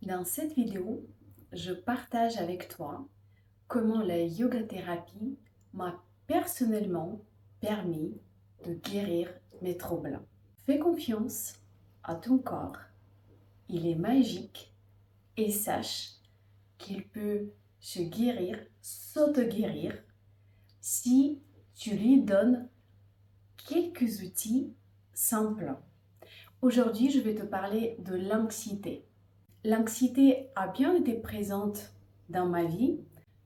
Dans cette vidéo, je partage avec toi comment la yoga thérapie m'a personnellement permis de guérir mes troubles. Fais confiance à ton corps, il est magique et sache qu'il peut se guérir, s'auto-guérir si tu lui donnes quelques outils simples. Aujourd'hui, je vais te parler de l'anxiété. L'anxiété a bien été présente dans ma vie.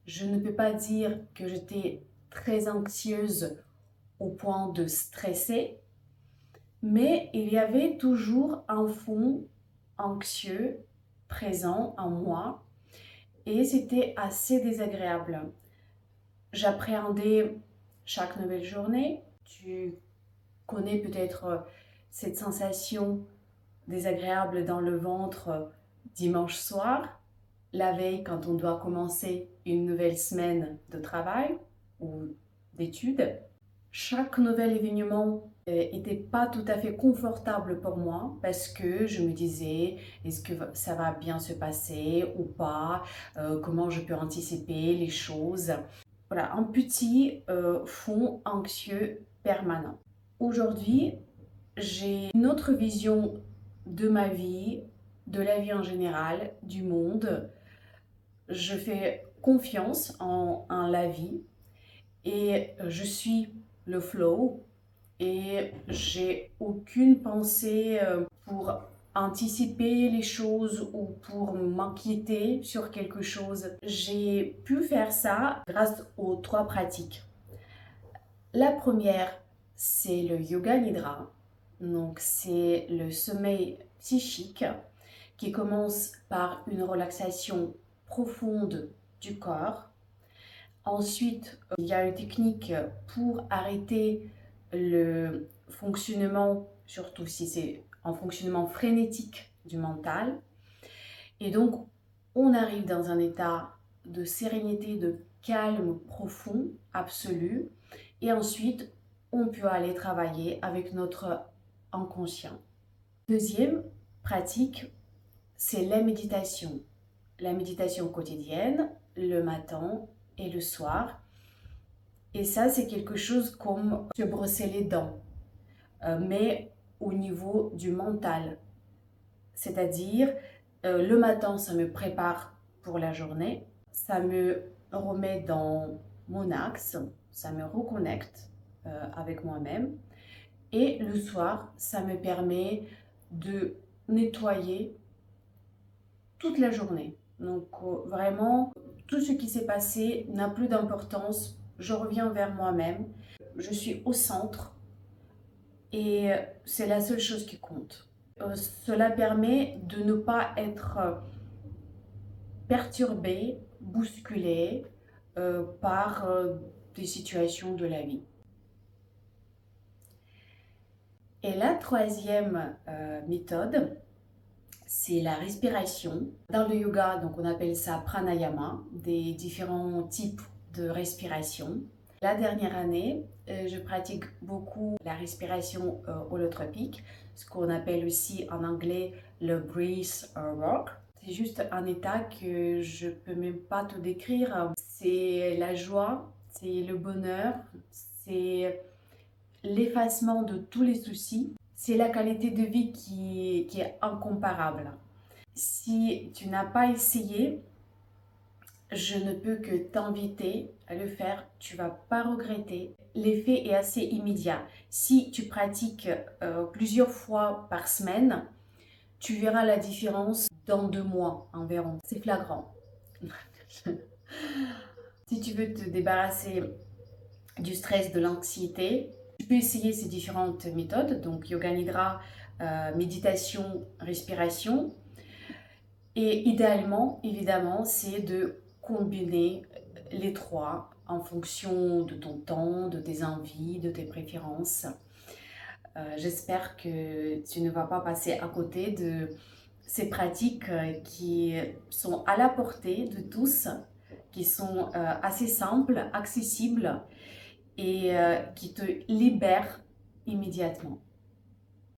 Je ne peux pas dire que j'étais très anxieuse au point de stresser, mais il y avait toujours un fond anxieux présent en moi et c'était assez désagréable. J'appréhendais chaque nouvelle journée. Tu connais peut-être cette sensation désagréable dans le ventre dimanche soir, la veille quand on doit commencer une nouvelle semaine de travail ou d'études. Chaque nouvel événement n'était pas tout à fait confortable pour moi parce que je me disais est-ce que ça va bien se passer ou pas, comment je peux anticiper les choses. Voilà, un petit fond anxieux permanent. Aujourd'hui, j'ai une autre vision de ma vie, de la vie en général, du monde. Je fais confiance en la vie et je suis le flow et j'ai aucune pensée pour anticiper les choses ou pour m'inquiéter sur quelque chose. J'ai pu faire ça grâce aux 3 pratiques. La première, c'est le yoga nidra. Donc, c'est le sommeil psychique qui commence par une relaxation profonde du corps. Ensuite, il y a une technique pour arrêter le fonctionnement, surtout si c'est un fonctionnement frénétique du mental. Et donc, on arrive dans un état de sérénité, de calme profond, absolu. Et ensuite, on peut aller travailler avec notre inconscient. Deuxième pratique, c'est la méditation. La méditation quotidienne, le matin et le soir. Et ça, c'est quelque chose comme se brosser les dents, mais au niveau du mental. C'est-à-dire, le matin, ça me prépare pour la journée, ça me remet dans mon axe, ça me reconnecte avec moi-même. Et le soir, ça me permet de nettoyer toute la journée. Donc vraiment, tout ce qui s'est passé n'a plus d'importance. Je reviens vers moi-même. Je suis au centre et c'est la seule chose qui compte. Cela permet de ne pas être perturbé, bousculé par des situations de la vie. Et la troisième méthode, c'est la respiration. Dans le yoga, donc on appelle ça pranayama, des différents types de respiration. La dernière année, je pratique beaucoup la respiration holotropique, ce qu'on appelle aussi en anglais le breath work. C'est juste un état que je peux même pas te décrire. C'est la joie, c'est le bonheur, c'est l'effacement de tous les soucis. C'est la qualité de vie qui est incomparable. Si tu n'as pas essayé, je ne peux que t'inviter à le faire. Tu vas pas regretter. L'effet est assez immédiat. Si tu pratiques plusieurs fois par semaine, tu verras la différence dans 2 mois environ. C'est flagrant. Si tu veux te débarrasser du stress, de l'anxiété, tu peux essayer ces différentes méthodes, donc yoga nidra, méditation, respiration. Et idéalement, évidemment, c'est de combiner les 3 en fonction de ton temps, de tes envies, de tes préférences. J'espère que tu ne vas pas passer à côté de ces pratiques qui sont à la portée de tous, qui sont assez simples, accessibles et qui te libèrent immédiatement.